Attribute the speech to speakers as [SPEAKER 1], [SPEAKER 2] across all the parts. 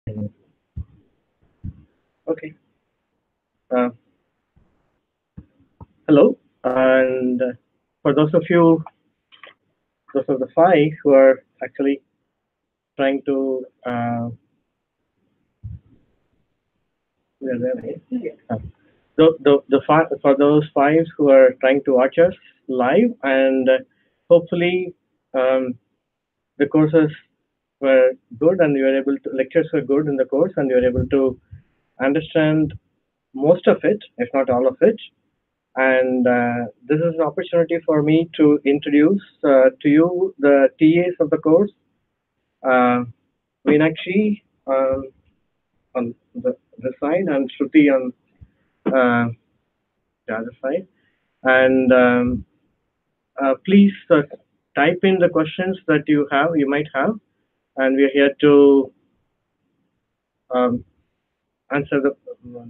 [SPEAKER 1] Mm. Okay. Uh, Hello, and for those of you, those of the five who are actually trying to, where are they? For those five who are trying to watch us live, and hopefully um, the courses were good, and you were able to lectures were good in the course, and you were able to understand most of it, if not all of it. And this is an opportunity for me to introduce to you the TAs of the course, uh, Meenakshi on the side and Shruti on uh, the other side. And please type in the questions that you might have, and we're here to um, answer the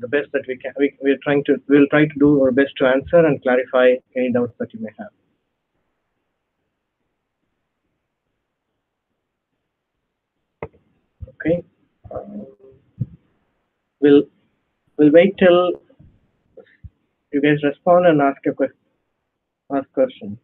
[SPEAKER 1] best that we can. We'll try to do our best to answer and clarify any doubts that you may have. Okay. Um, we'll we'll wait till you guys respond and ask questions.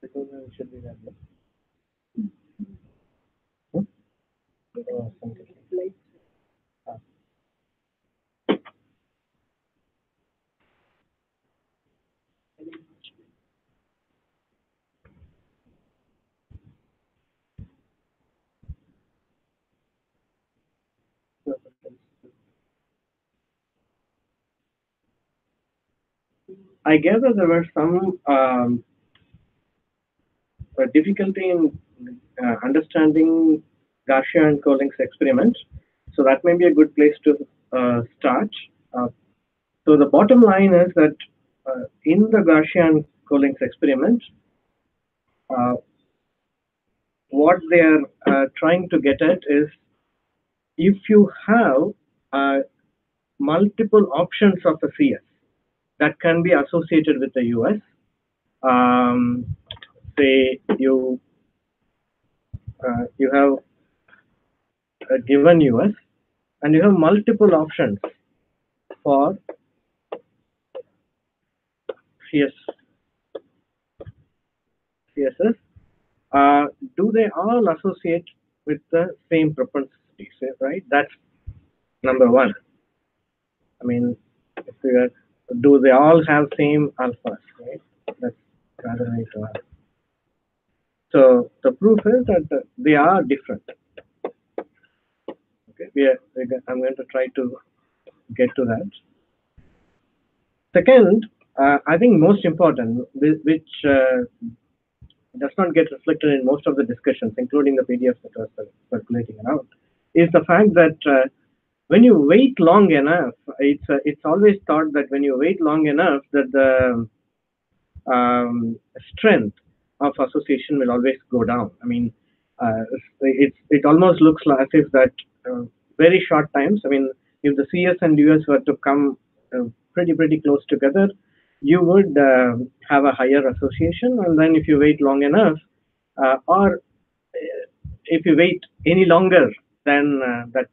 [SPEAKER 1] Because it should be that way. Hmm? Something. Ah, no, I gather there were some difficulty in understanding Garcia and Collings experiment, so that may be a good place to start. Uh, so the bottom line is that in the Garcia and Collings experiment, uh, what they are trying to get at is if you have uh, multiple options of a CS that can be associated with the US, um, say you have a given US and you have multiple options for CS, CSS, do they all associate with the same propensities, right? That's number one. I mean, if we are, do they all have same alphas, right? That's rather nice to ask. So the proof is that they are different. Okay, I'm going to try to get to that. Second, I think most important, which does not get reflected in most of the discussions, including the PDFs that are circulating around, is the fact that when you wait long enough, it's always thought that when you wait long enough, that the strength of association will always go down. I mean, it almost looks like as if that very short times. I mean, if the CS and US were to come pretty close together, you would have a higher association. And then if you wait long enough, or if you wait any longer than that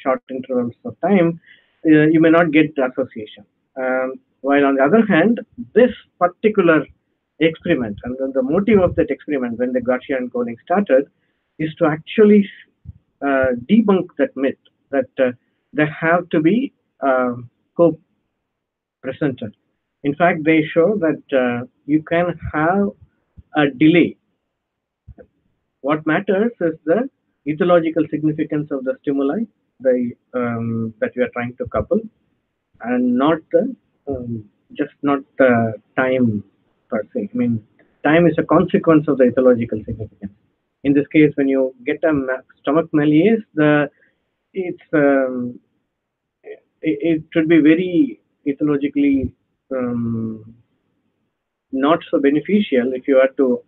[SPEAKER 1] short intervals of time, you may not get the association. While on the other hand, this particular experiment and then the motive of that experiment when the Garcia and Collings started is to actually debunk that myth that they have to be co-presented. In fact, they show that you can have a delay. What matters is the ethological significance of the stimuli that we are trying to couple, and not the just not the time per se. I mean, time is a consequence of the ethological significance. In this case, when you get a stomach malaise, it should be very ethologically um, not so beneficial if you are to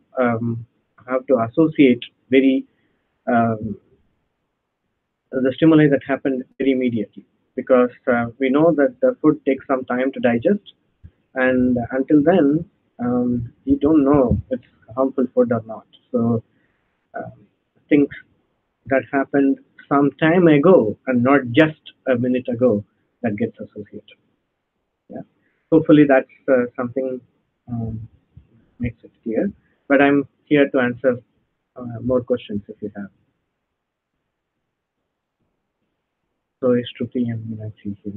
[SPEAKER 1] have to associate very um, the stimuli that happen very immediately, because we know that the food takes some time to digest, and until then you don't know it's harmful food or not. So um, things that happened some time ago and not just a minute ago that gets associated. Yeah, hopefully that's something um, makes it clear. But I'm here to answer more questions if you have. So is Shruti and Meenakshi here?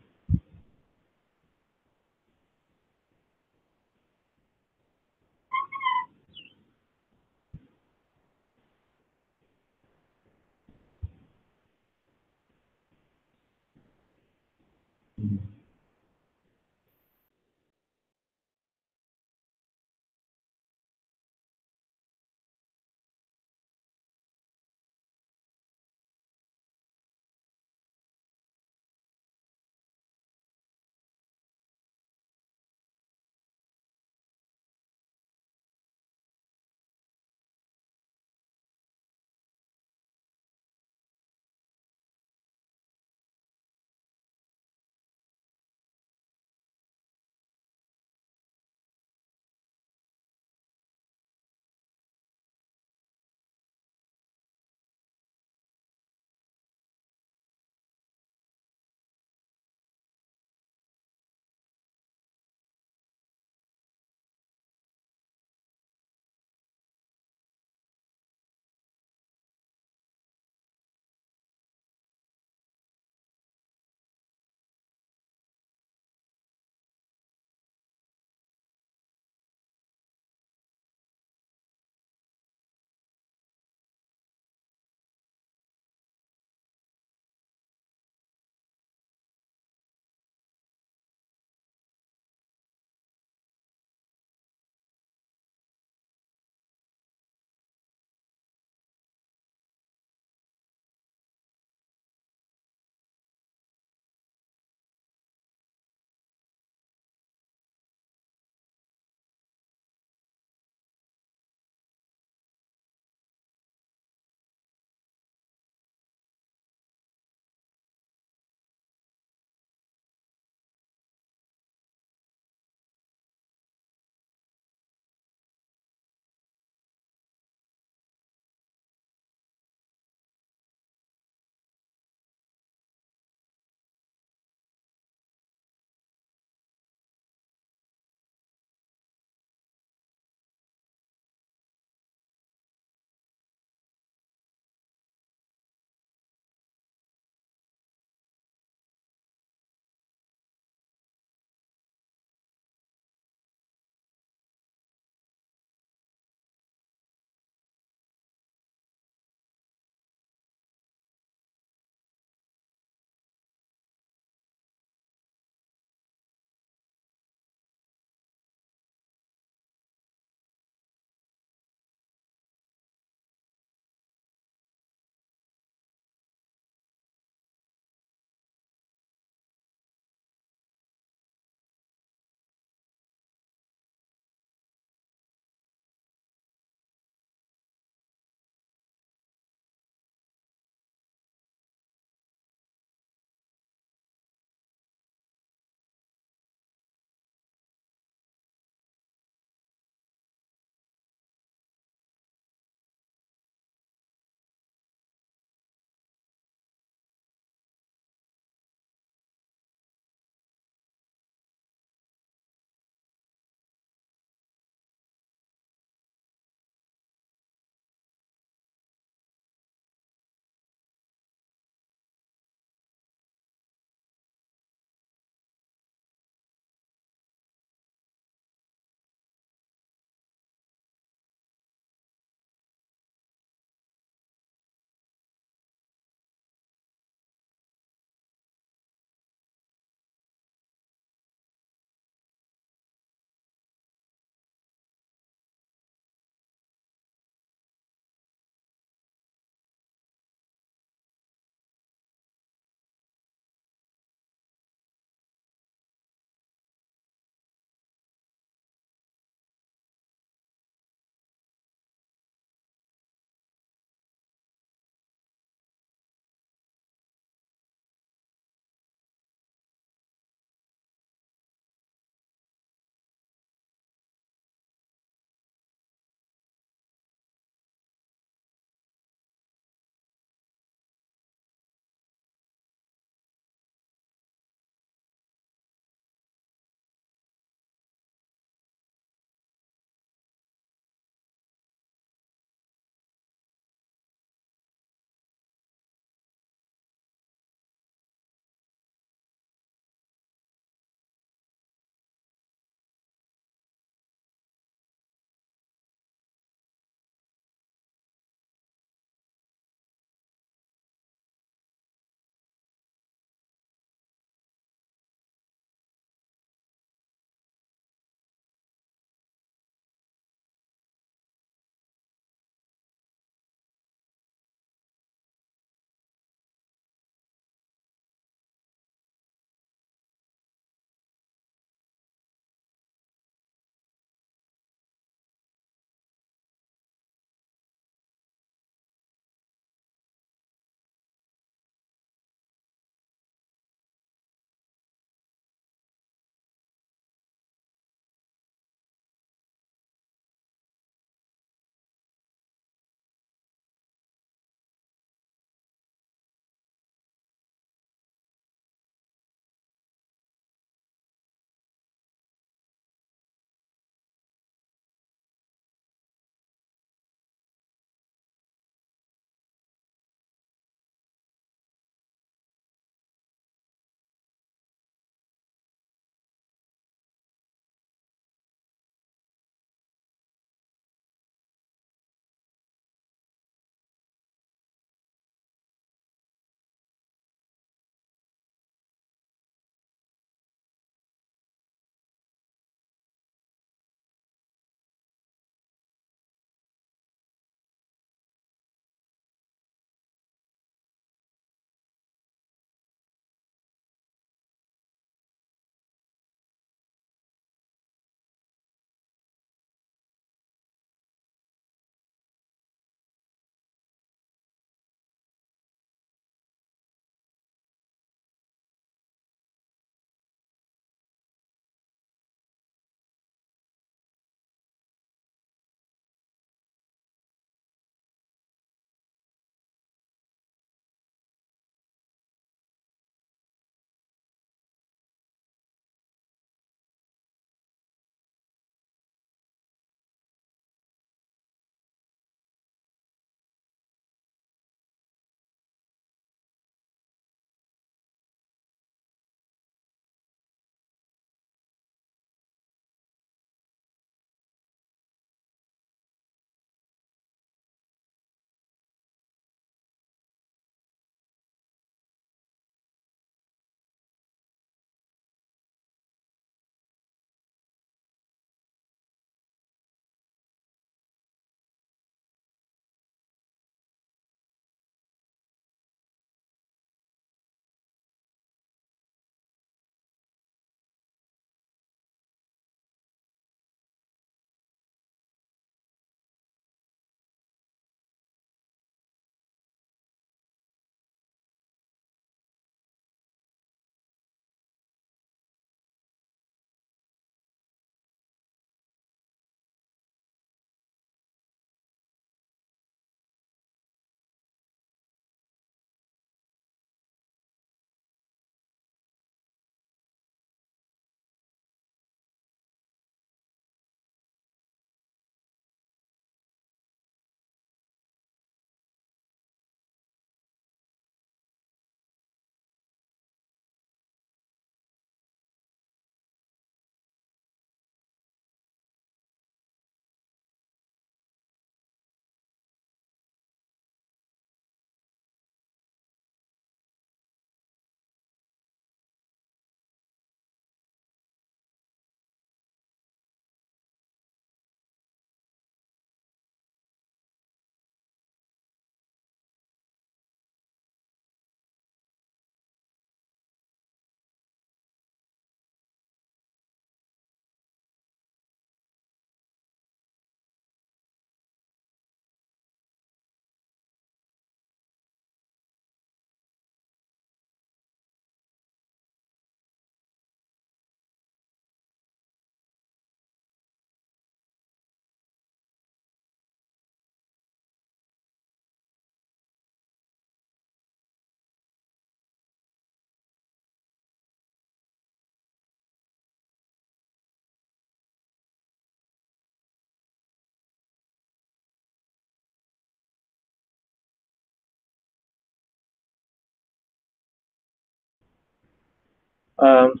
[SPEAKER 1] Um,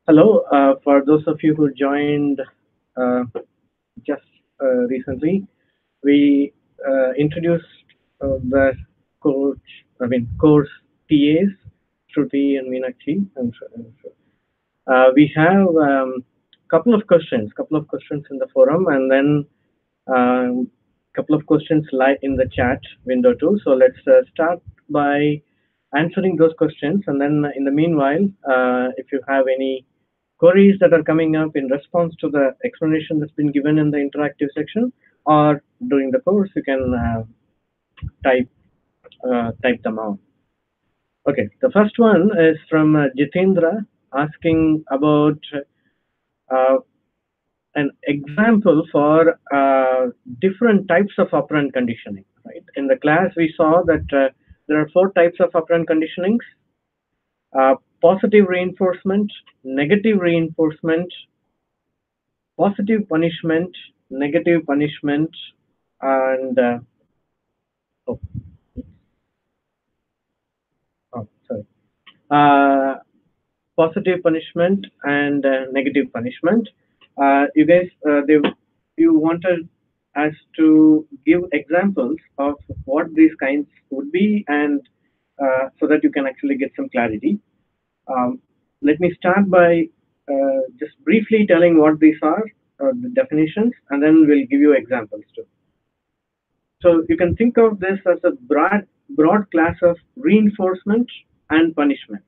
[SPEAKER 1] Hello, for those of you who joined uh, just recently, we introduced the coach, course TAs, Shruti and Meenakshi. We have couple of questions in the forum, and then couple of questions live in the chat window too. So let's start by answering those questions, and then in the meanwhile, if you have any queries that are coming up in response to the explanation that's been given in the interactive section or during the course, you can type type them out. Okay, the first one is from Jitendra asking about uh, an example for different types of operant conditioning. Right? In the class, we saw that there are four types of operant conditionings: positive reinforcement, negative reinforcement, positive punishment, negative punishment, and oh, sorry, uh, positive punishment and negative punishment. You guys, you wanted us to give examples of what these kinds would be, and so that you can actually get some clarity. Um, Let me start by just briefly telling what these are, the definitions, and then we'll give you examples too. So you can think of this as a broad class of reinforcement and punishment.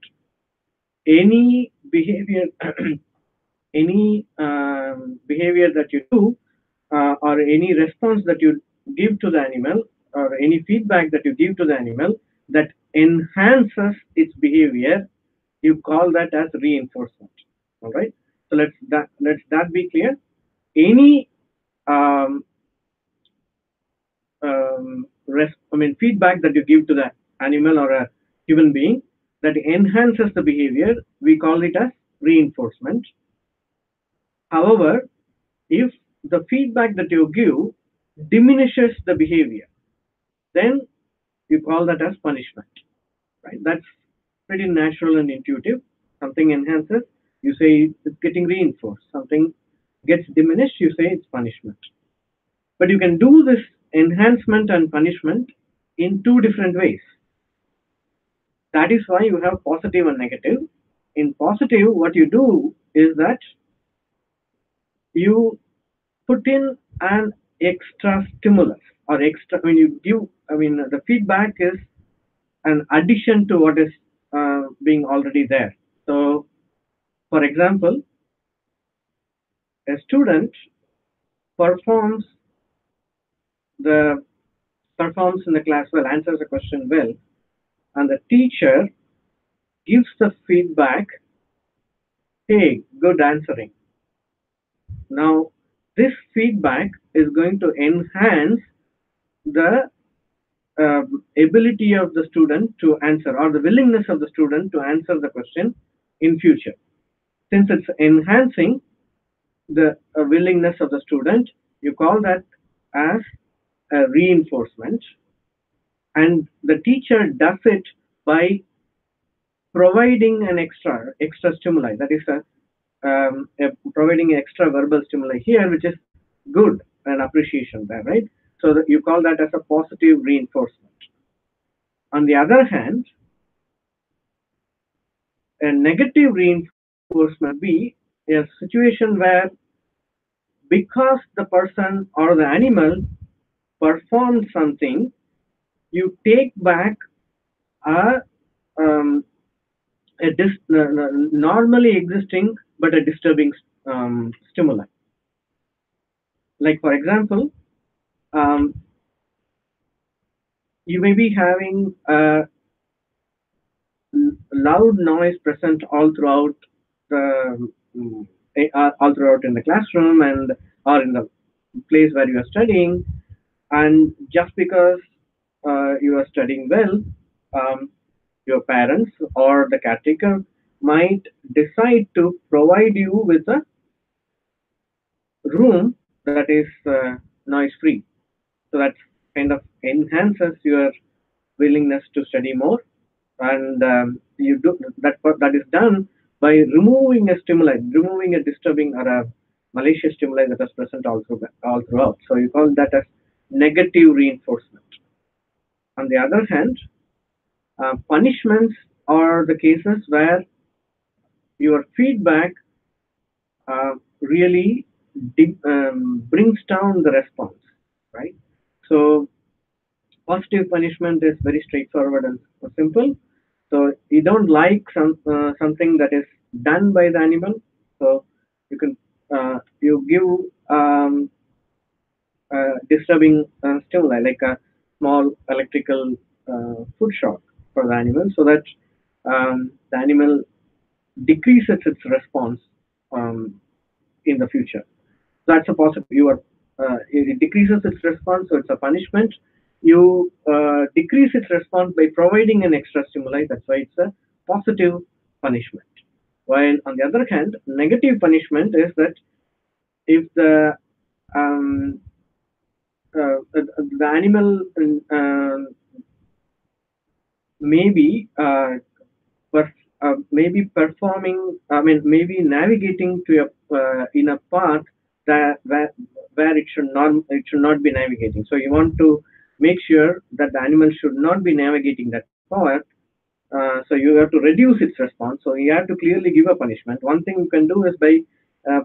[SPEAKER 1] Any behavior, any behavior that you do, or any response that you give to the animal, or any feedback that you give to the animal that enhances its behavior, you call that as reinforcement. All right. So let's that be clear. Any um, feedback that you give to the animal or a human being that enhances the behavior, we call it as reinforcement. However, if the feedback that you give diminishes the behavior, then you call that as punishment. Right? That's pretty natural and intuitive. Something enhances, you say it's getting reinforced. Something gets diminished, you say it's punishment. But you can do this enhancement and punishment in two different ways. That is why you have positive and negative. In positive, what you do is that you put in an extra stimulus or extra, when you give, the feedback is an addition to what is being already there. So, for example, a student performs the performs in the class well, answers the question well, and the teacher gives the feedback, hey, good answering. Now, this feedback is going to enhance the ability of the student to answer, or the willingness of the student to answer the question in future. Since it's enhancing the willingness of the student, you call that as a reinforcement, and the teacher does it by providing an extra stimuli, that is providing extra verbal stimuli here, which is good and appreciation there, right? So that you call that as a positive reinforcement. On the other hand, a negative reinforcement be a situation where, because the person or the animal performed something, you take back a, um, normally existing but a disturbing stimuli. Like, for example, um, you may be having a loud noise present the all throughout in the classroom and or in the place where you are studying, and just because you are studying well, um, your parents or the caretaker might decide to provide you with a room that is noise free. So that kind of enhances your willingness to study more, and you do that. That is done by removing a stimuli, removing a disturbing or a malicious stimuli that is present all throughout. So you call that as negative reinforcement. On the other hand, punishments are the cases where your feedback really brings down the response, right? So positive punishment is very straightforward and simple. So you don't like something that is done by the animal, so you can you give disturbing stimuli like a small electrical foot shock for the animal, so that the animal decreases its response um, in the future. That's a positive. It decreases its response, so it's a punishment. You decrease its response by providing an extra stimuli. That's why it's a positive punishment. While on the other hand, negative punishment is that if um, the animal maybe maybe performing, I mean, maybe navigating to in a path that where it should not be navigating. So you want to make sure that the animal should not be navigating that path. So you have to reduce its response. So you have to clearly give a punishment. One thing you can do is by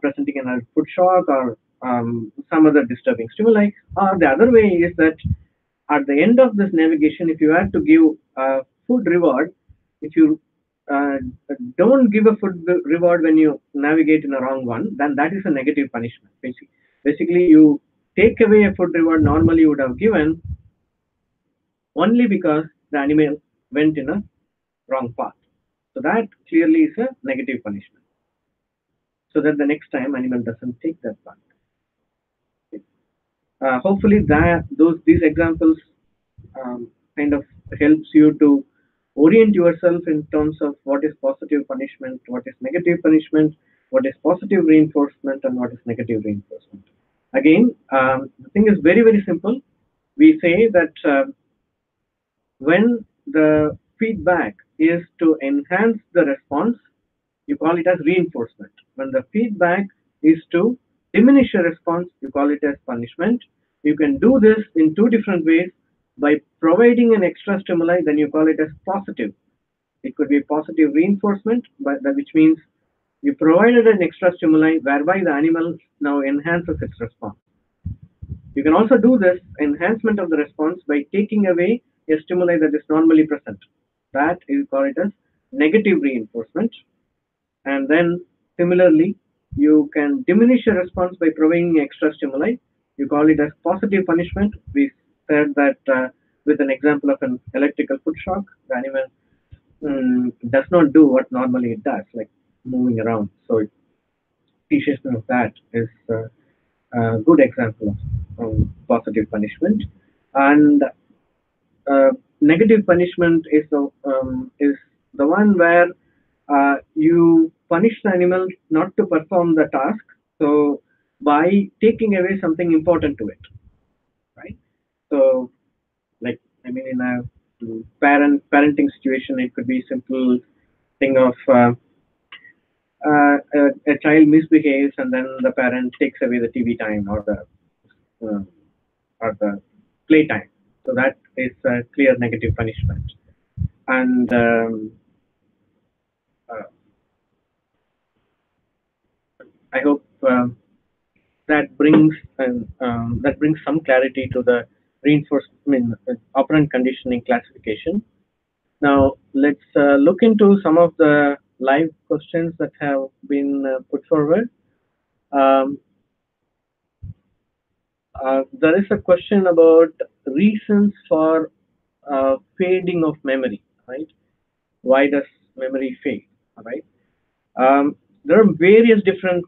[SPEAKER 1] presenting an foot shock or some other disturbing stimuli. Or the other way is that at the end of this navigation, if you have to give a food reward, if you uh, don't give a food reward when you navigate in a wrong one, then that is a negative punishment. Basically, you take away a food reward normally you would have given only because the animal went in a wrong path. So that clearly is a negative punishment. So that the next time animal doesn't take that path. Hopefully that these examples kind of helps you to orient yourself in terms of what is positive punishment, what is negative punishment, what is positive reinforcement, and what is negative reinforcement. Again, the thing is very simple. We say that when the feedback is to enhance the response, you call it as reinforcement. When the feedback is to diminish a response, you call it as punishment. You can do this in two different ways. By providing an extra stimuli, then you call it as positive. It could be positive reinforcement, which means you provided an extra stimuli whereby the animal now enhances its response. You can also do this enhancement of the response by taking away a stimuli that is normally present. That you call it as negative reinforcement. And then similarly, you can diminish a response by providing extra stimuli. You call it as positive punishment. We said that with an example of an electrical foot shock, the animal does not do what normally it does, like moving around. So appreciation of that is a good example of positive punishment. And negative punishment is the one where you punish the animal not to perform the task. So by taking away something important to it, right? So like I mean, in a parenting situation, it could be simple thing of a child misbehaves and then the parent takes away the TV time uh, or the play time. So that is a clear negative punishment. And uh, I hope that brings some clarity to the reinforcement, I mean, operant conditioning classification. Now let's look into some of the live questions that have been put forward. Um, there is a question about reasons for fading of memory, right? Why does memory fade? All right. There are various different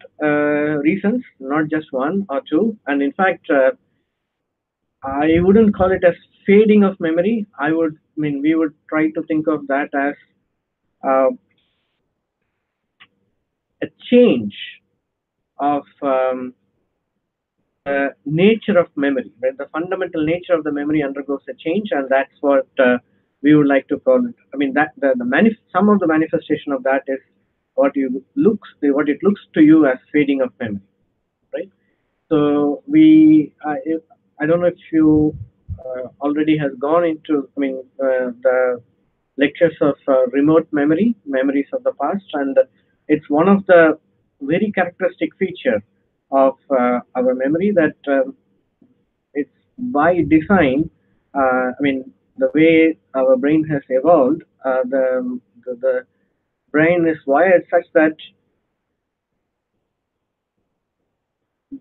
[SPEAKER 1] reasons, not just one or two. And in fact, I wouldn't call it as fading of memory. I mean, we would try to think of that as uh, a change of nature of memory, right? The fundamental nature of the memory undergoes a change, and that's what we would like to call it. I mean, that some of the manifestation of that is what it looks to you as fading of memory, right? So I don't know if you already has gone into, the lectures of remote memory, memories of the past, and it's one of the very characteristic feature of our memory that it's by design. The way our brain has evolved, the brain is wired such that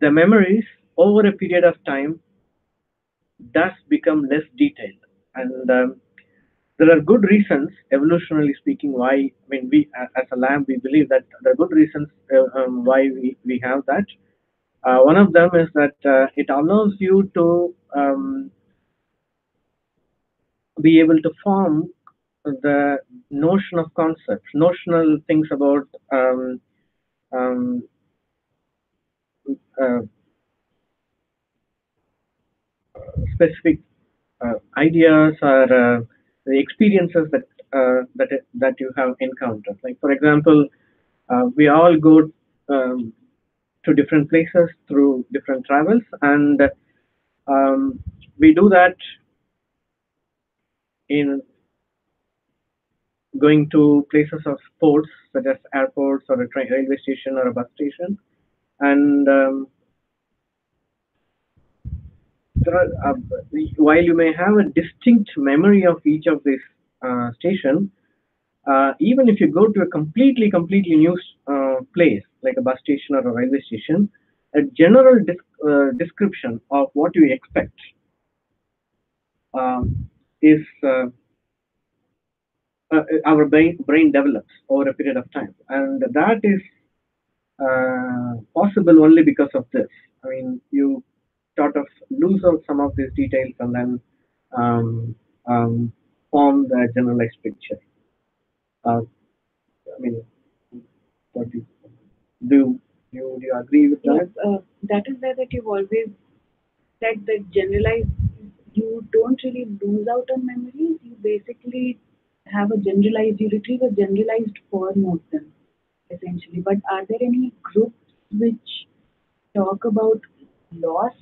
[SPEAKER 1] the memories over a period of time does become less detailed, and there are good reasons, evolutionarily speaking, why. As a lab, we believe that there are good reasons why we have that. One of them is that it allows you to be able to form the notion of concepts, notional things about um, uh, specific ideas or the experiences that you have encountered. Like for example, we all go um, to different places through different travels, and we do that in going to places of ports such as airports or a train, railway station or a bus station, and there are, while you may have a distinct memory of each of these stations, even if you go to a completely new place like a bus station or a railway station, a general description of what you expect is our brain develops over a period of time, and that is possible only because of this. You sort of lose out some of these details and then um, um, form the generalized picture. Uh, I mean, what do you agree with
[SPEAKER 2] Yes,
[SPEAKER 1] that?
[SPEAKER 2] that is why that you've always said that generalized, you don't really lose out on memories. You basically have a generalized, you retrieve a generalized form of them, essentially. But are there any groups which talk about loss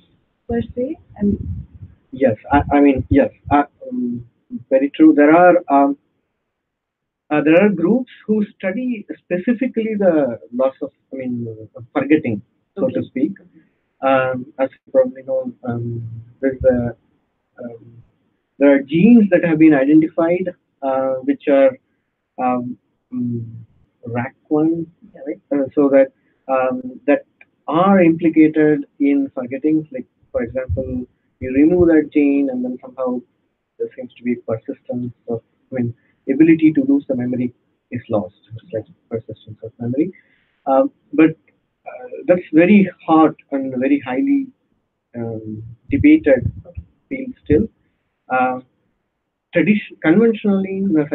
[SPEAKER 2] per se? And
[SPEAKER 1] Yes, yes, very true. There are groups who study specifically the loss of, forgetting, so to
[SPEAKER 2] okay,
[SPEAKER 1] speak. As you probably know, there's um, there are genes that have been identified, which are um, mm, RAC1, right? So that are implicated in forgetting. Like for example, you remove that gene, and then somehow there seems to be persistence of, ability to lose the memory is lost. It's like persistence of memory. But that's very hard and very highly debated field still. Uh, Conventionally in the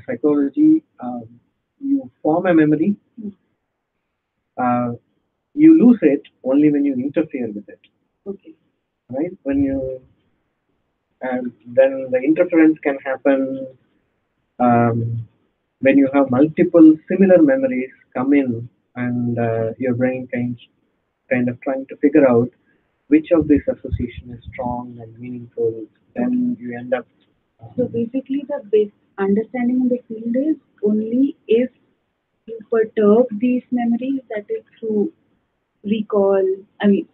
[SPEAKER 1] psychology, you form a memory, uh, you lose it only when you interfere with it,
[SPEAKER 2] okay,
[SPEAKER 1] right? And then the interference can happen um, when you have multiple similar memories come in, and your brain kind of trying to figure out which of these association is strong and meaningful. Then you end up.
[SPEAKER 2] so basically, the base understanding in the field is only if you perturb these memories, that is through recall. I mean,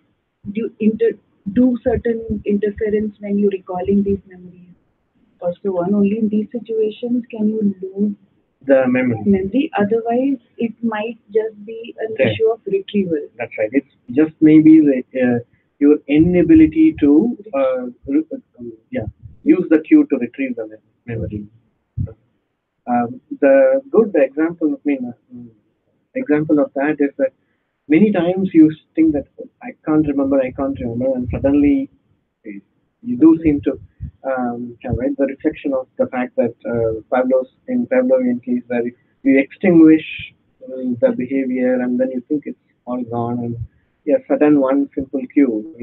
[SPEAKER 2] do certain interference when you're recalling these memories or so on. Only in these situations can you lose
[SPEAKER 1] The memory.
[SPEAKER 2] memory. Otherwise, it might just be an
[SPEAKER 1] There.
[SPEAKER 2] issue of retrieval.
[SPEAKER 1] That's right. It's just maybe your inability to use the cue to retrieve the memory. The good example, example of that is that many times you think that I can't remember, and suddenly you do seem to have, right, the reflection of the fact that Pavlovian case, where you extinguish the behavior and then you think it's all gone, and yeah, sudden one simple cue,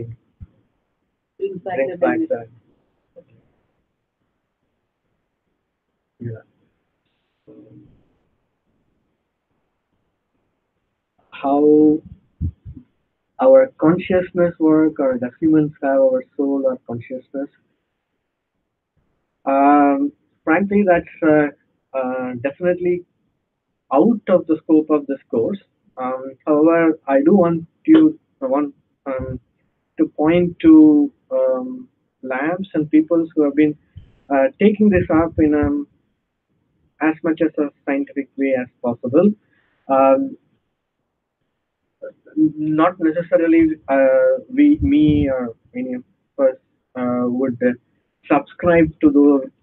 [SPEAKER 1] brings back the yeah. how our consciousness work, or does humans have our soul or consciousness? Um, Frankly, that's definitely out of the scope of this course. However, I do want to point to labs and people who have been taking this up in as much as a scientific way as possible. Um, Not necessarily me or any of us would subscribe to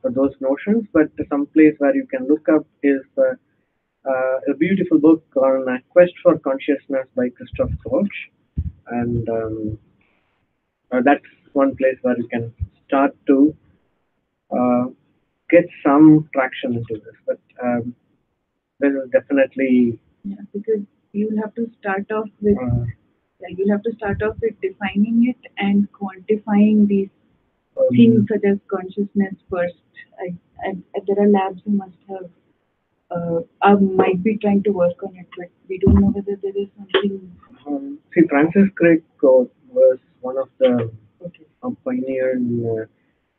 [SPEAKER 1] those notions, but some place where you can look up is a beautiful book on Quest for Consciousness by Christoph Koch, and that's one place where you can start to uh, get some traction into this. But this is definitely
[SPEAKER 2] Yeah, because you'll have to start off with
[SPEAKER 1] uh,
[SPEAKER 2] yeah, you'll have to start off with defining it and quantifying these things
[SPEAKER 1] um,
[SPEAKER 2] such as consciousness first. There are labs who must have might be trying to work on it, but we don't know whether there is something.
[SPEAKER 1] see, Francis Crick was one of the
[SPEAKER 2] Okay.
[SPEAKER 1] pioneer in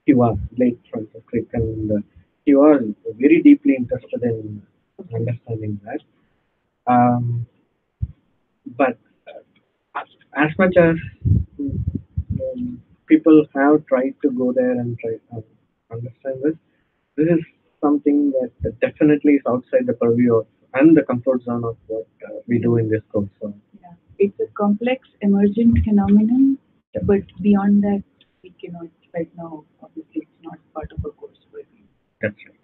[SPEAKER 1] he was late Francis Crick, and he was very deeply interested in understanding that. Um, but as much as people have tried to go there and try to understand this, this is something that definitely is outside the purview of and the comfort zone of what we do in this course. So,
[SPEAKER 2] Yeah, it's a complex emergent phenomenon,
[SPEAKER 1] yeah,
[SPEAKER 2] but beyond that, we cannot right now. Obviously, it's not part of a course for you.
[SPEAKER 1] that's right.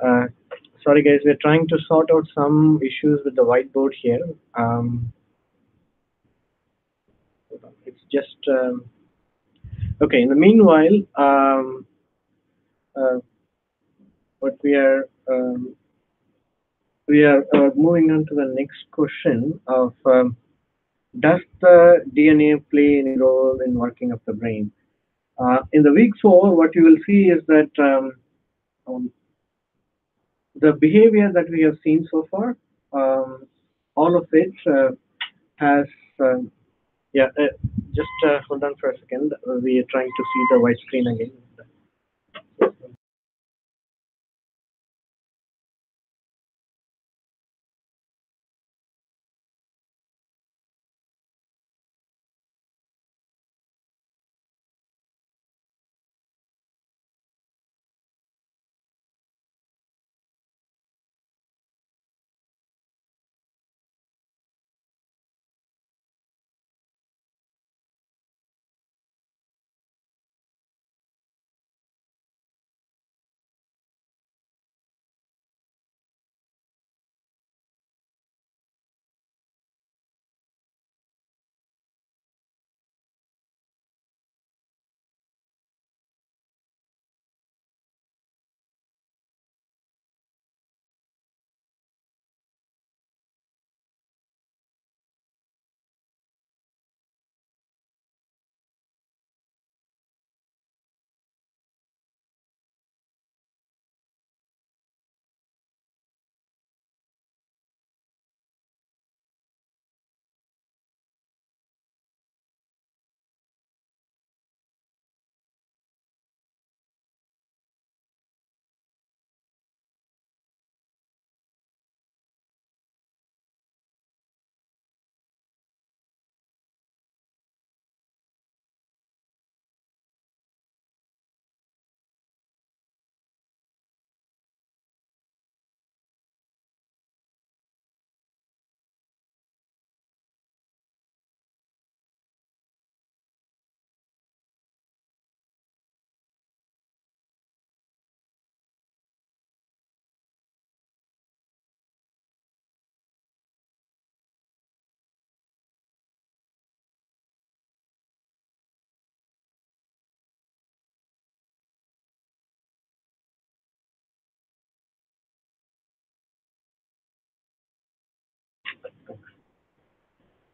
[SPEAKER 1] Uh, Sorry, guys, we're trying to sort out some issues with the whiteboard here. It's just okay. In the meanwhile, uh, what we are moving on to the next question of does the DNA play any role in working of the brain? In the week 4, what you will see is that um, the behavior that we have seen so far, all of it has, um, yeah, just hold on for a second. We are trying to see the white screen again.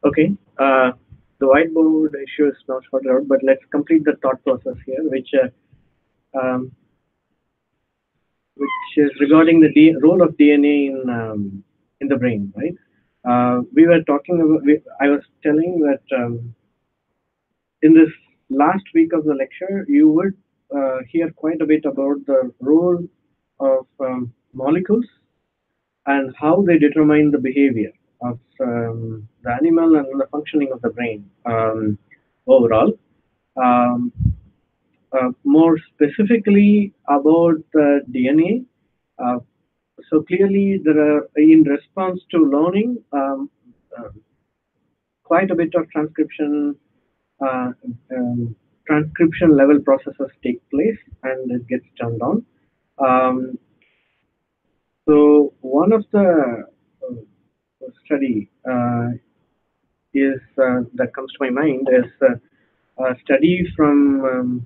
[SPEAKER 1] Okay. The whiteboard issue is not sorted out, but let's complete the thought process here, um, which is regarding the role of DNA in the brain, right? We were talking about. I was telling that in this last week of the lecture, you would hear quite a bit about the role of molecules and how they determine the behavior of the animal and the functioning of the brain overall. Um, More specifically about the DNA. Uh, so clearly, there are in response to learning, uh, quite a bit of uh, um, transcription level processes take place, and it gets turned on. Um, so one of the study is that comes to my mind is a study from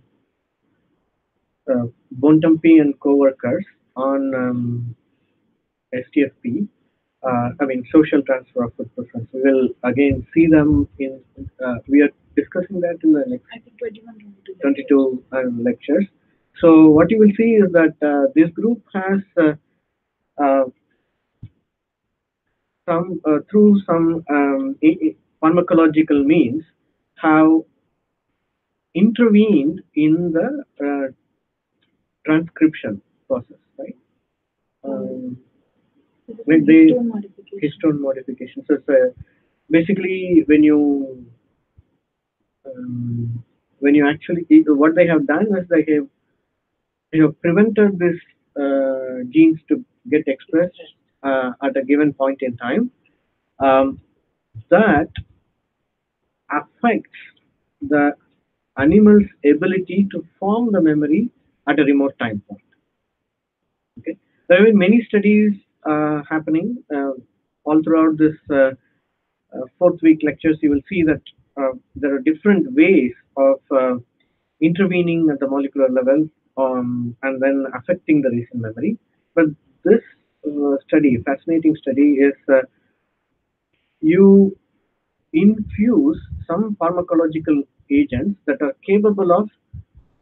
[SPEAKER 1] Bontempi and co-workers on STFP. I mean, social transfer of food preference. We will again see them in. We are discussing that in the next
[SPEAKER 2] I think 21,
[SPEAKER 1] 22 lectures. So what you will see is that this group has uh, some through some pharmacological means have intervened in the transcription process, right? Um, when they
[SPEAKER 2] histone modification.
[SPEAKER 1] histone modification. So it's, basically when you actually what they have done is they have prevented this genes to get expressed at a given point in time. Um, that affects the animal's ability to form the memory at a remote time point. Okay, There have been many studies happening all throughout this fourth week lectures. You will see that there are different ways of intervening at the molecular level and then affecting the recent memory. But this study, fascinating study, is you infuse some pharmacological agents that are capable of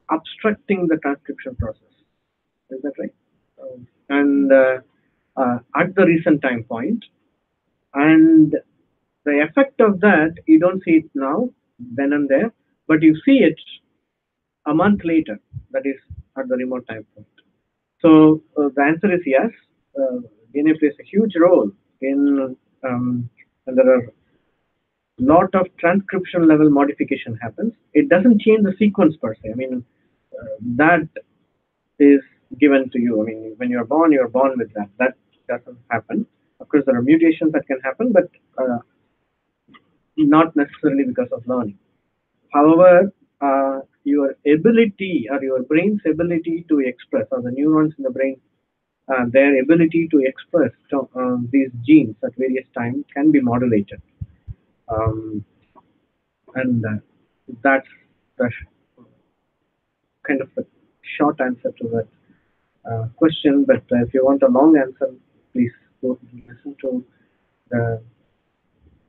[SPEAKER 1] obstructing the transcription process. Is that right? And at the recent time point, and the effect of that, you don't see it now, then and there, but you see it a month later, that is at the remote time point. So the answer is yes. DNA plays a huge role in, and there are lot of transcription level modification happens. It doesn't change the sequence per se. I mean, that is given to you. I mean, when you're born with that. That doesn't happen. Of course, there are mutations that can happen, but not necessarily because of learning. However, your ability or your brain's ability to express, or the neurons in the brain, their ability to express these genes at various times can be modulated. Um, and that's the kind of a short answer to that question. But if you want a long answer, please go listen to the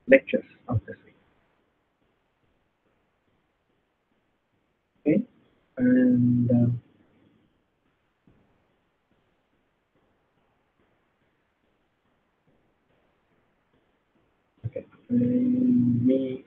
[SPEAKER 1] lectures of this week. Okay, and okay, we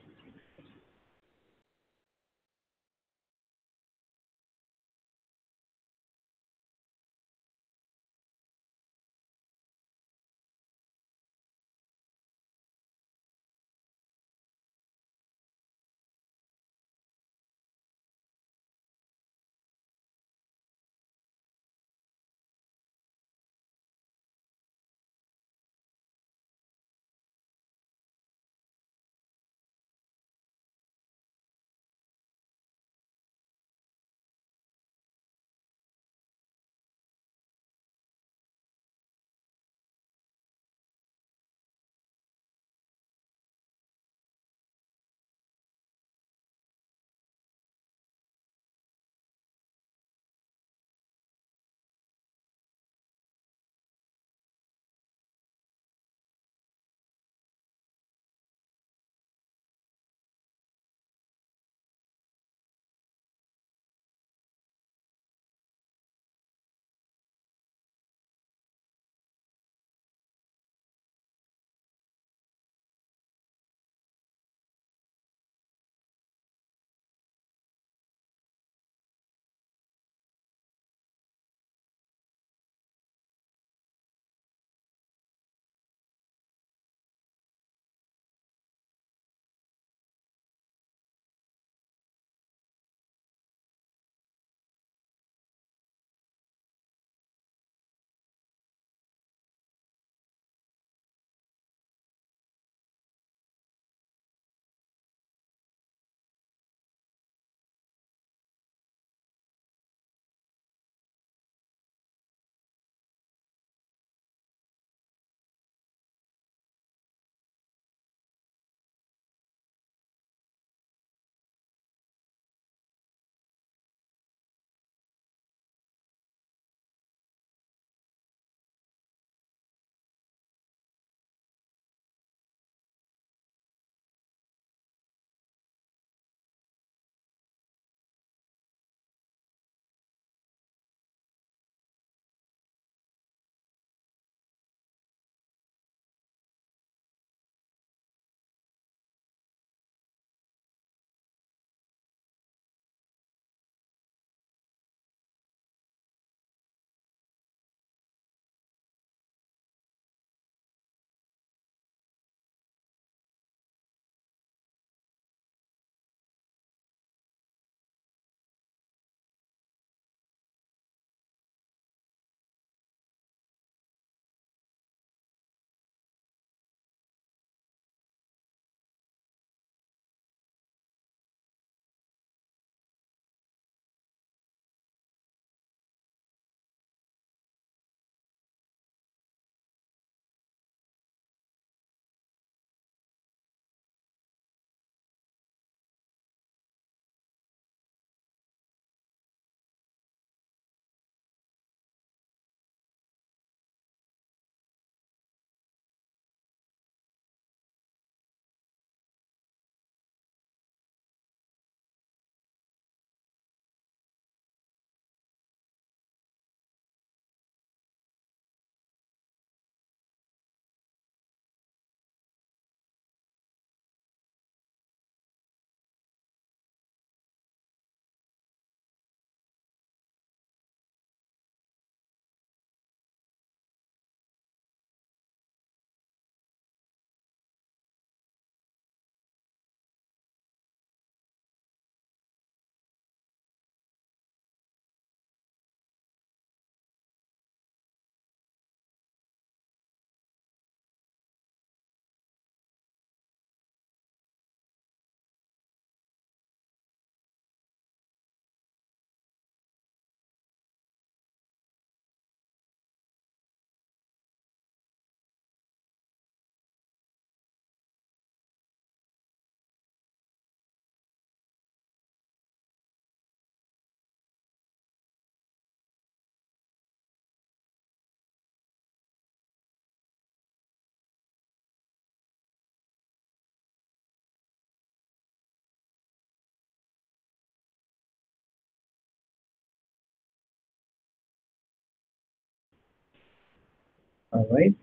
[SPEAKER 1] All right.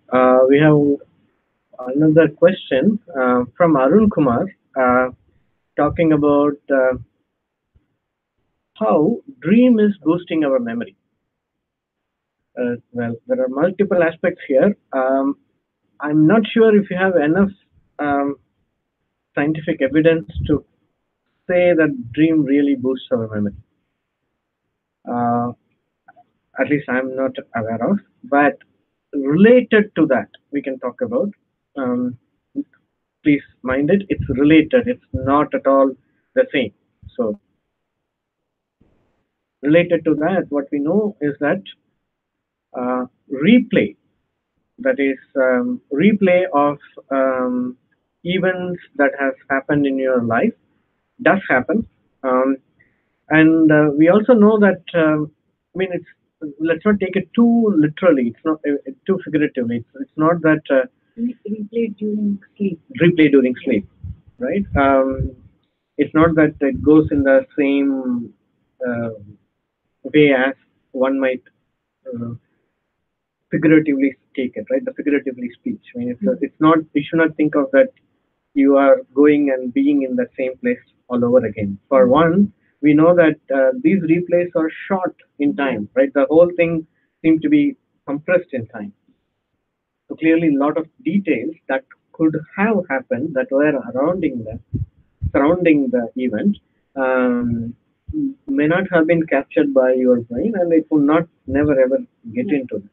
[SPEAKER 1] We have another question from Arun Kumar talking about how dream is boosting our memory. Well, there are multiple aspects here. I'm not sure if you have enough um, scientific evidence to say that dream really boosts our memory. Uh, at least I'm not aware of. But related to that, we can talk about. Um, Please mind it, it's related. It's not at all the same. So related to that, what we know is that replay, that is replay of events that has happened in your life, does happen. Um, and we also know that, it's, let's not take it too literally. It's not too figuratively. It's not that
[SPEAKER 2] Replay during sleep.
[SPEAKER 1] replay during sleep, right? It's not that it goes in the same uh, way as one might uh, figuratively take it, right? The figuratively speech. It's not. You should not think of that you are going and being in the same place all over again. For one, we know that these replays are short in time, right? The whole thing seems to be compressed in time. So clearly, a lot of details that could have happened that were surrounding the event may not have been captured by your brain, and it will not never ever get into that.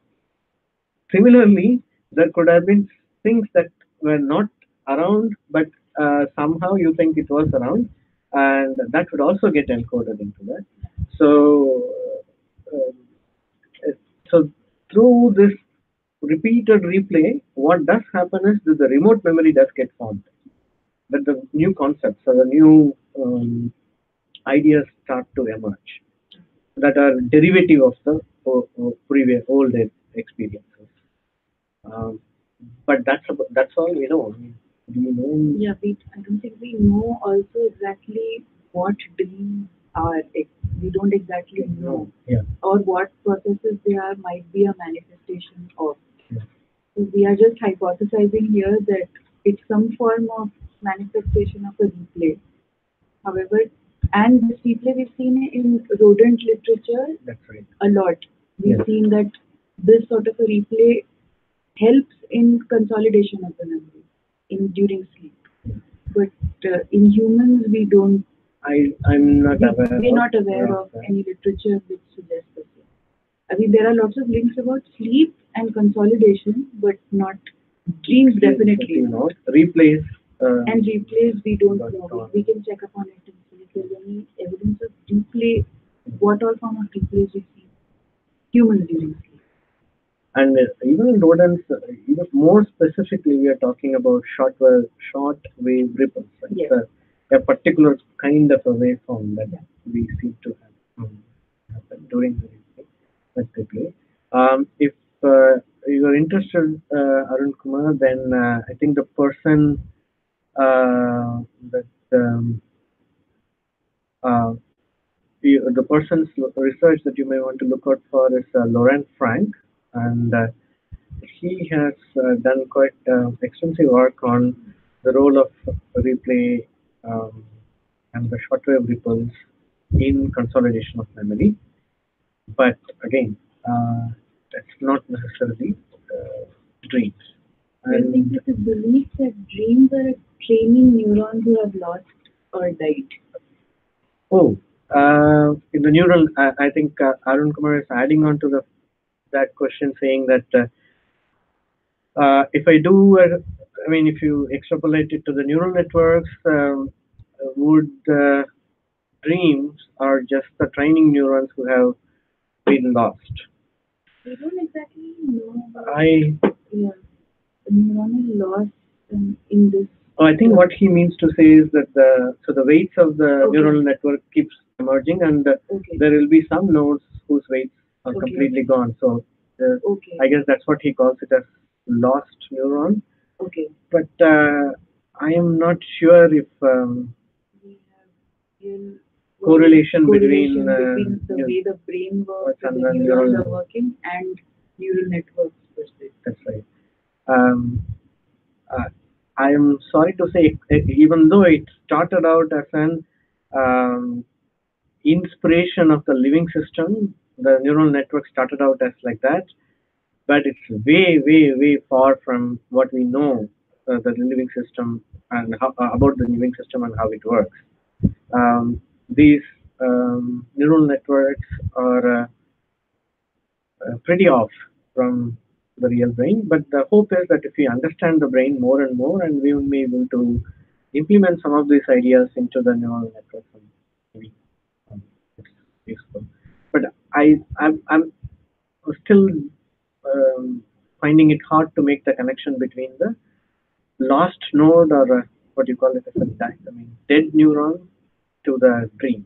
[SPEAKER 1] Similarly, there could have been things that were not around, but somehow you think it was around, and that would also get encoded into that. So, uh, so through this repeated replay, what does happen is that the remote memory does get formed. That the new concepts or the new ideas start to emerge that are derivative of the previous old experiences. Um, but that's all we know. Do you know?
[SPEAKER 2] Yeah, I don't think we know also exactly what dreams are. We don't exactly know.
[SPEAKER 1] Yeah.
[SPEAKER 2] Or what processes they are might be a manifestation of.
[SPEAKER 1] Yeah.
[SPEAKER 2] So we are just hypothesizing here that it's some form of manifestation of a replay. However, and this replay we've seen in rodent literature
[SPEAKER 1] That's right.
[SPEAKER 2] a lot. We've
[SPEAKER 1] Yes.
[SPEAKER 2] seen that this sort of a replay helps in consolidation of the memory in during sleep. But in humans, we don't.
[SPEAKER 1] I'm not aware.
[SPEAKER 2] We're not aware of
[SPEAKER 1] that.
[SPEAKER 2] any literature which suggests this. I mean, there are lots of links about sleep and consolidation, but not dreams. Definitely
[SPEAKER 1] not. Replays.
[SPEAKER 2] And replays, we don't
[SPEAKER 1] But,
[SPEAKER 2] know. We can check upon it and see if there's any evidence of replay. What all form of replays we see humans during sleep.
[SPEAKER 1] And even in rodents, even more specifically, we are talking about short wave ripples. Right?
[SPEAKER 2] Yes.
[SPEAKER 1] A particular kind of a waveform that we seem to have happen during the replay. If you are interested, Arun Kumar, then I think the person that uh, the person's research that you may want to look out for is Laurent Frank, and he has done quite extensive work on the role of replay and the shortwave ripples in consolidation of memory. But again, that's not necessarily dreams.
[SPEAKER 2] I think it is believed that dreams are training neurons who have lost or died.
[SPEAKER 1] Oh, in the neural, I think Arun Kumar is adding on to that question, saying that if I do, if you extrapolate it to the neural networks, would dreams are just the training neurons who have been lost?
[SPEAKER 2] We don't exactly know about
[SPEAKER 1] Yeah,
[SPEAKER 2] the neuronal loss in this.
[SPEAKER 1] Oh, I think what he means to say is that the weights of the neural network keeps emerging, and there will be some nodes whose weights are completely gone. So I guess that's what he calls it as lost neuron.
[SPEAKER 2] Okay.
[SPEAKER 1] But I am not sure if
[SPEAKER 2] We have
[SPEAKER 1] correlation between
[SPEAKER 2] the way the brain works and the neurons are working and neural networks per se.
[SPEAKER 1] That's Um, I am sorry to say, even though it started out as an um, inspiration of the living system, the neural network started out as like that, but it's way, way, way far from what we know the living system and how, about the living system and how it works. These neural networks are pretty off from the real brain. But the hope is that if we understand the brain more and more, and we will be able to implement some of these ideas into the neural networks, and maybe it's useful. But I'm still um, finding it hard to make the connection between the lost node or what you call it as a dead neuron to the dream.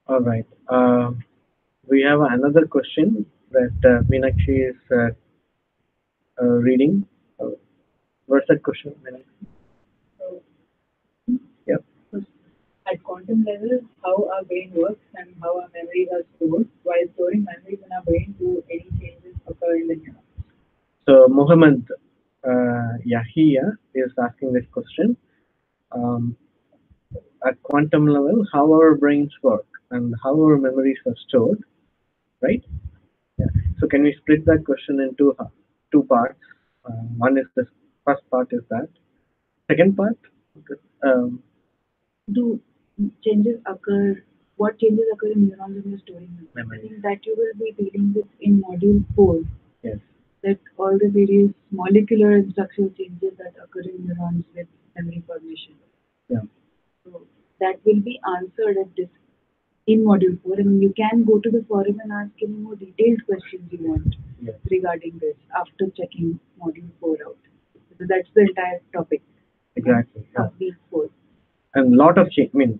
[SPEAKER 1] All right. We have another question that Meenakshi is reading. Uh, what's that question, Meenakshi?
[SPEAKER 2] So,
[SPEAKER 1] Yep.
[SPEAKER 2] at quantum level, how our brain works and how our memories are stored. While storing memories in our brain, do any changes occur in the neuron?
[SPEAKER 1] So Mohammed Yahia is asking this question. Um, at quantum level, how our brains work and how our memories are stored, right? Yeah. So can we split that question into two parts? One is the first part is that. Second part, um,
[SPEAKER 2] Do changes occur? What changes occur in neurons when you're storing memory? I think that you will be dealing with in module 4.
[SPEAKER 1] yes.
[SPEAKER 2] That all the various molecular and structural changes that occur in neurons with memory formation.
[SPEAKER 1] Yeah.
[SPEAKER 2] So that will be answered at this in module 4. I mean, you can go to the forum and ask any more detailed questions you want regarding this after checking module 4 out. So that's the entire topic.
[SPEAKER 1] Exactly.
[SPEAKER 2] Of week 4.
[SPEAKER 1] And lot of change. I mean,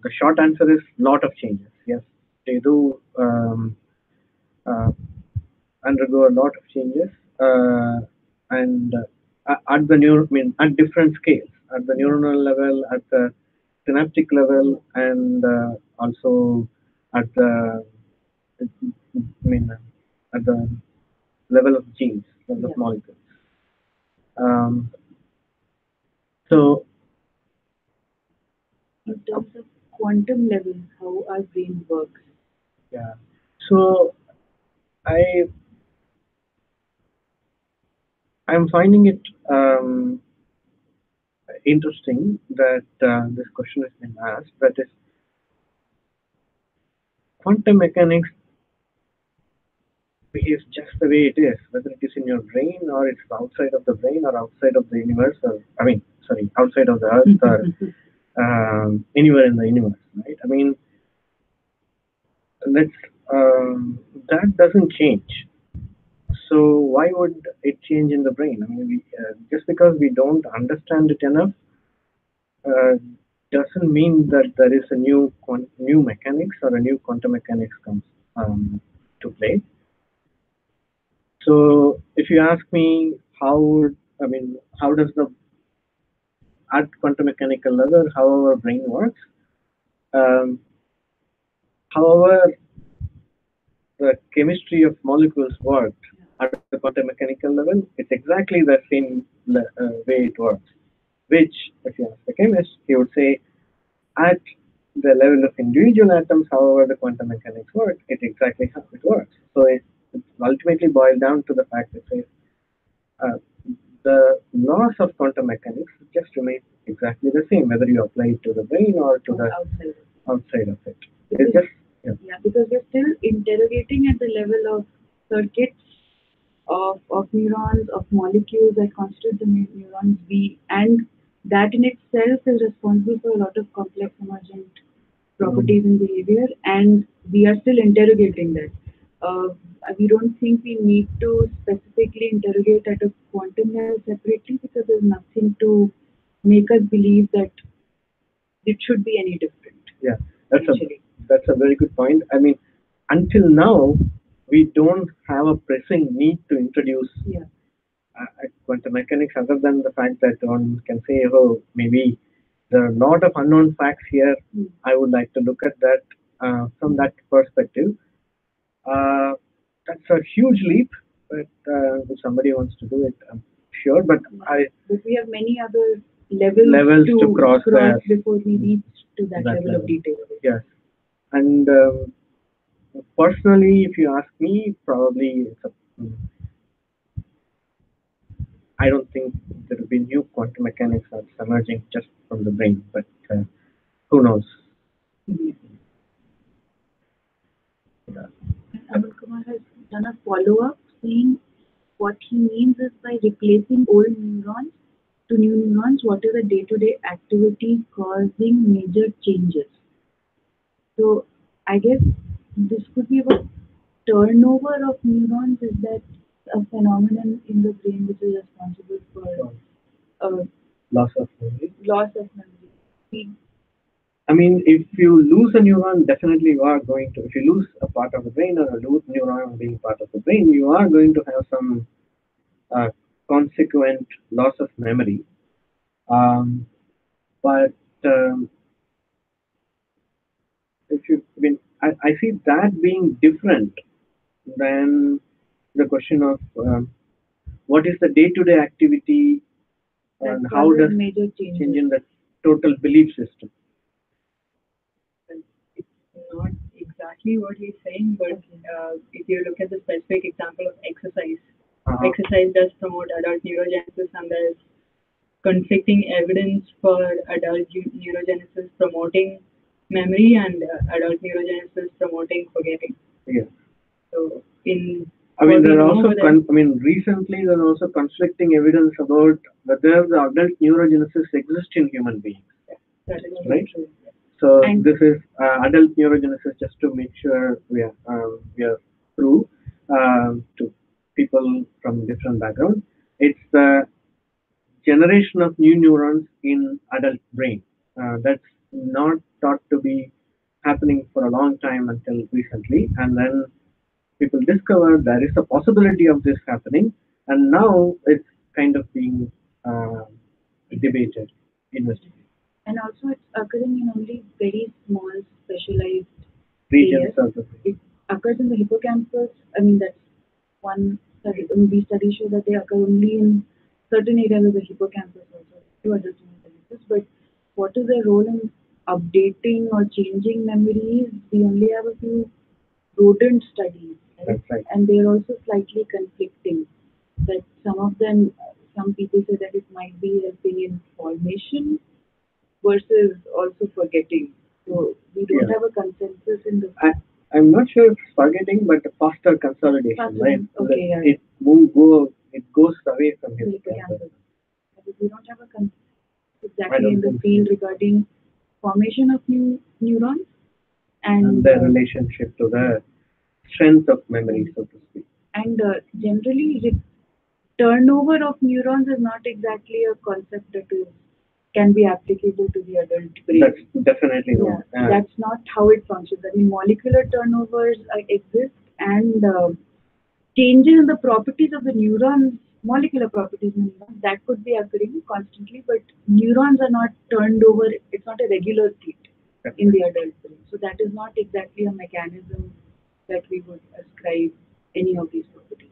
[SPEAKER 1] the short answer is lot of changes. Yes, they do uh, undergo a lot of changes, and at the at different scales, at the neuronal level, at the synaptic level, and also at the at the level of genes, level of molecules. Um, so
[SPEAKER 2] in terms of quantum level, how our brain works.
[SPEAKER 1] yeah, so I I'm finding it interesting that this question has been asked. That is, quantum mechanics behaves just the way it is, whether it is in your brain or it's outside of the brain or outside of the universe, or I mean, sorry, outside of the earth or anywhere in the universe, right? I mean, let's that doesn't change. So why would it change in the brain? I mean, just because we don't understand it enough uh, doesn't mean that there is a new mechanics or a new quantum mechanics comes to play. So if you ask me I mean, how does the at quantum mechanical level, how our brain works? Um, However, the chemistry of molecules worked at the quantum mechanical level, it's exactly the same way it works. Which, if you ask the chemist, he would say at the level of individual atoms, however the quantum mechanics work, it's exactly how it works. So it ultimately boils down to the fact that uh, the laws of quantum mechanics just remain exactly the same, whether you apply it to the brain or to the outside of it. It's just
[SPEAKER 2] yeah, because we're still interrogating at the level of circuits of neurons, of molecules that constitute the neurons. And that in itself is responsible for a lot of complex emergent properties in behavior, and we are still interrogating that. Uh, we don't think we need to specifically interrogate at a quantum level separately because there's nothing to make us believe that it should be any different.
[SPEAKER 1] Yeah, that's a very good point. I mean, until now, we don't have a pressing need to introduce quantum mechanics other than the fact that one can say, oh, maybe there are a lot of unknown facts here. I would like to look at that from that perspective. Uh, that's a huge leap, but if somebody wants to do it, I'm sure. But
[SPEAKER 2] we have many other
[SPEAKER 1] levels to cross
[SPEAKER 2] before we reach to that level of detail.
[SPEAKER 1] Yes, and personally, if you ask me, probably I don't think there will be new quantum mechanics that's emerging just from the brain, but who knows?
[SPEAKER 2] Yeah. Amal Kumar has done a follow-up saying what he means is by replacing old neurons to new neurons, what are the day-to-day activities causing major changes? So I guess this could be about turnover of neurons. Is that a phenomenon in the brain which is responsible for
[SPEAKER 1] loss of memory?
[SPEAKER 2] Loss of memory.
[SPEAKER 1] I mean, if you lose a neuron, definitely you are going to. If you lose a part of the brain or a lose neuron being part of the brain, you are going to have some uh, consequent loss of memory. But if you, I mean, I see that being different than the question of what is the day-to-day activity and how does
[SPEAKER 2] major
[SPEAKER 1] change in the total belief system.
[SPEAKER 3] It's not exactly what he's saying, but if you look at the specific example of exercise, exercise does promote adult neurogenesis, and there's conflicting evidence for adult neurogenesis promoting memory and adult neurogenesis promoting forgetting.
[SPEAKER 1] Yeah.
[SPEAKER 3] So in
[SPEAKER 1] I mean, there are also. I mean, recently there are also conflicting evidence about whether the adult neurogenesis exists in human beings.
[SPEAKER 3] Yeah, that is
[SPEAKER 1] right.
[SPEAKER 3] True.
[SPEAKER 1] So this is adult neurogenesis, just to make sure we are true to people from different backgrounds. It's the generation of new neurons in adult brain. That's not thought to be happening for a long time until recently, and then people discovered there is a possibility of this happening, and now it's kind of being debated, investigated.
[SPEAKER 2] And also, it's occurring in only very small, specialized
[SPEAKER 1] regions
[SPEAKER 2] areas. It occurs in the hippocampus. I mean, that's one study. These studies show that they occur only in certain areas of the hippocampus, also to adult neurogenesis. But what is their role in updating or changing memories? We only have a few rodent studies, right?
[SPEAKER 1] That's right.
[SPEAKER 2] And they're also slightly conflicting. That some of them, some people say that it might be helping in formation versus also forgetting. So we don't have a consensus in the.
[SPEAKER 1] I'm not sure if forgetting, but faster consolidation,
[SPEAKER 2] Faster
[SPEAKER 1] right?
[SPEAKER 2] okay, yeah,
[SPEAKER 1] It move go it goes away from his
[SPEAKER 2] hippocampus. But we don't have a
[SPEAKER 1] I
[SPEAKER 2] exactly
[SPEAKER 1] don't
[SPEAKER 2] in the
[SPEAKER 1] think so.
[SPEAKER 2] field regarding formation of new neurons
[SPEAKER 1] And
[SPEAKER 2] and
[SPEAKER 1] the relationship to the strength of memory, so to speak.
[SPEAKER 2] generally turnover of neurons is not exactly a concept that is can be applicable to the adult brain.
[SPEAKER 1] That's definitely
[SPEAKER 2] Yeah,
[SPEAKER 1] no.
[SPEAKER 2] that's not how it functions. I mean, molecular turnovers exist, and changes in the properties of the neurons, molecular properties in neurons, that could be occurring constantly, but neurons are not turned over. It's not a regular thing in the adult brain. So that is not exactly a mechanism that we would ascribe any of these properties.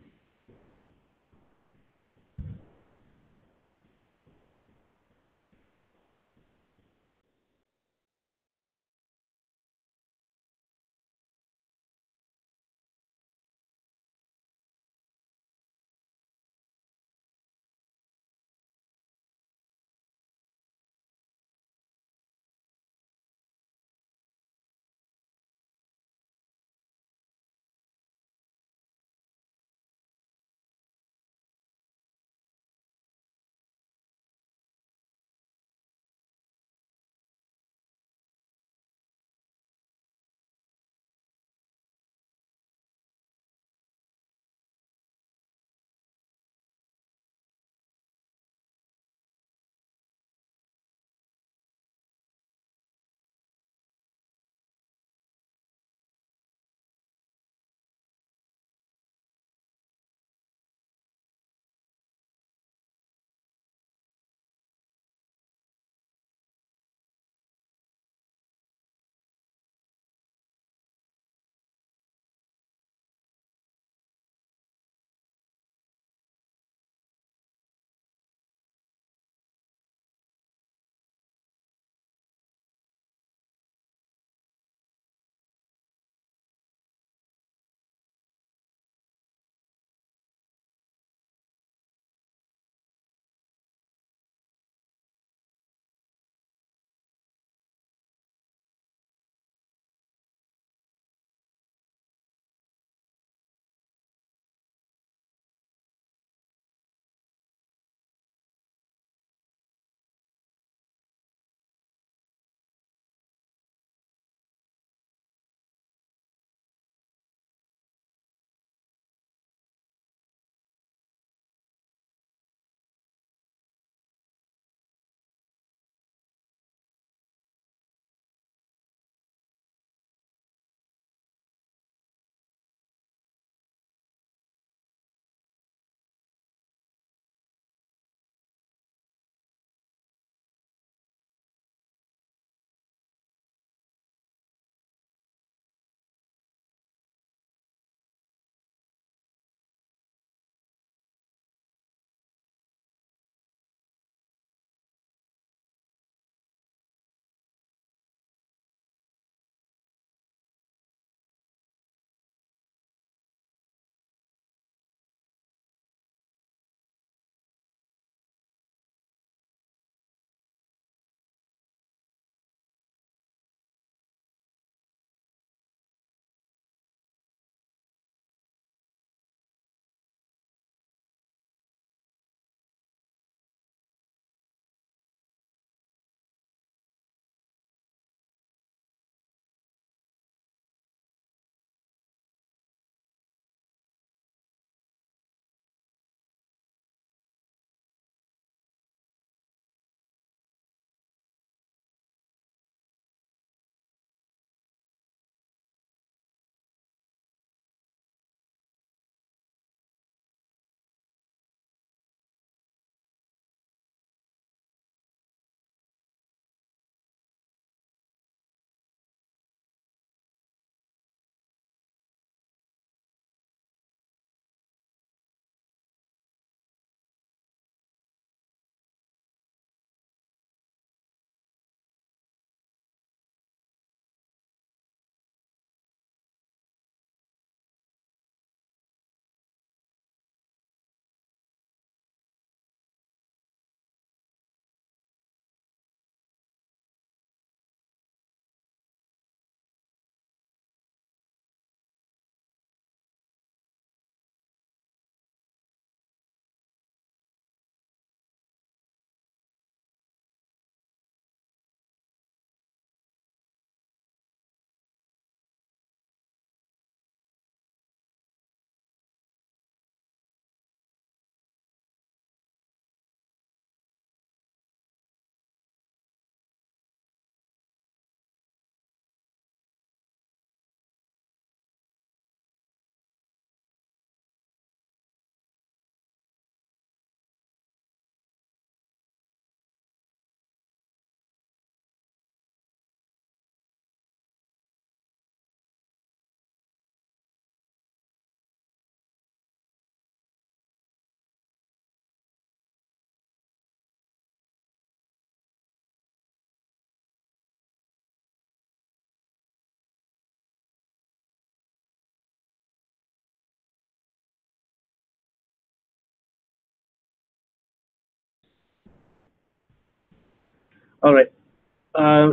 [SPEAKER 1] All right.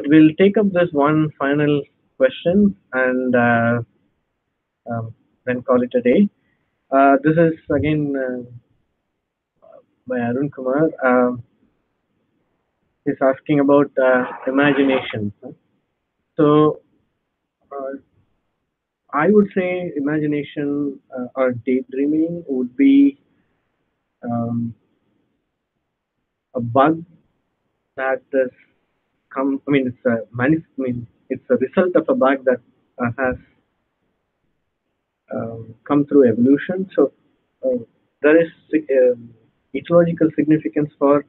[SPEAKER 1] We'll take up this one final question and um, then call it a day. This is again by Arun Kumar. He's asking about imagination. So I would say imagination or daydreaming would be um, a bug that is come. I mean, it's a I mean, it's a result of a bug that has come through evolution. So there is ecological significance for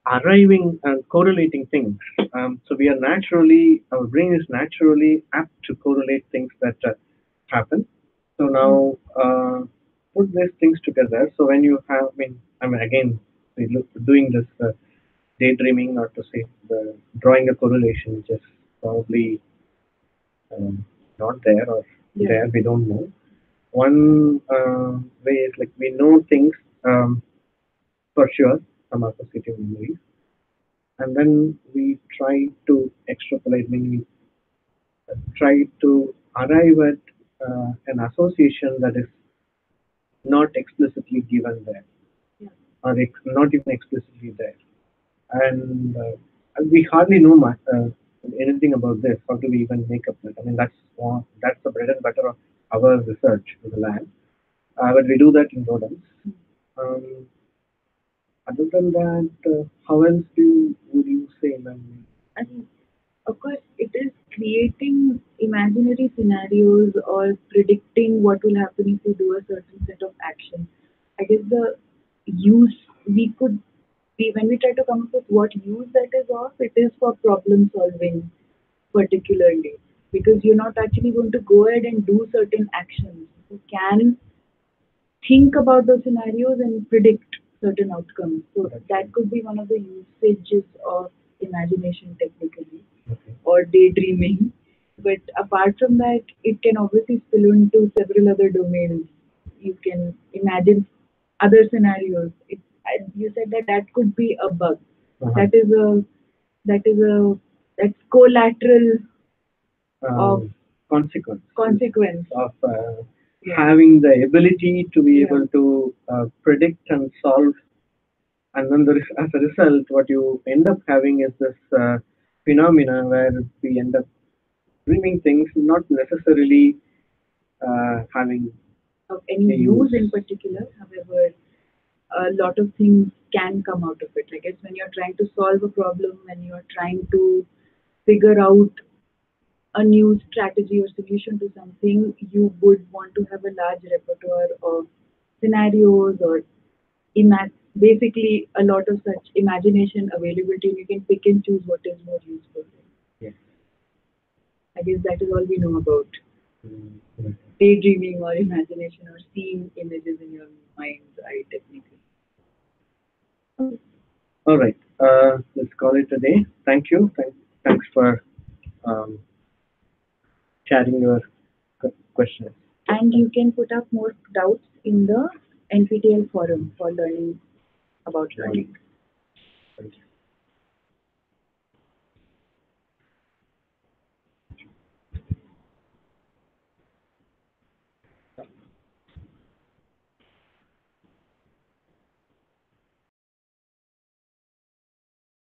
[SPEAKER 1] arriving and correlating things. So we are naturally, our brain is naturally apt to correlate things that happen. So now put these things together. So when you have, I mean again, we look doing this daydreaming, or to say the drawing a correlation, which is probably not there or there, we don't know. One way is like we know things for sure from our positive memories, and then we try to extrapolate, when we try to arrive at an association that is not explicitly given there, or not even explicitly there. And we hardly know much, anything about this. How do we even make up that? I mean, that's the bread and butter of our research in the lab. But we do that in rodents. Um, Other than that, how else would you say, man?
[SPEAKER 2] And of course, it is creating imaginary scenarios or predicting what will happen if you do a certain set of action. I guess the use we could be, when we try to come up with what use that is of, it is for problem solving particularly, because you're not actually going to go ahead and do certain actions. You can think about those scenarios and predict certain outcomes. So that could be one of the usages of imagination technically, or daydreaming. But apart from that, it can obviously spill into several other domains. You can imagine other scenarios. You said that that could be a bug. That is a that is a that's collateral of consequence
[SPEAKER 1] of having the ability to be able to predict and solve, and then as a result, what you end up having is this phenomena where we end up dreaming things not necessarily having
[SPEAKER 2] of any use in particular. However, a lot of things can come out of it. I guess when you're trying to solve a problem, when you're trying to figure out a new strategy or solution to something, you would want to have a large repertoire of scenarios or basically a lot of such imagination availability, and you can pick and choose what is more useful.
[SPEAKER 1] Yes.
[SPEAKER 2] I guess that is all we know about
[SPEAKER 1] Mm-hmm.
[SPEAKER 2] daydreaming or imagination or seeing images in your mind's eye technically.
[SPEAKER 1] All right. Let's call it a day. Thank you. Thanks for um, sharing your questions.
[SPEAKER 2] And you can put up more doubts in the NPTEL forum for learning about learning.
[SPEAKER 1] Thank you.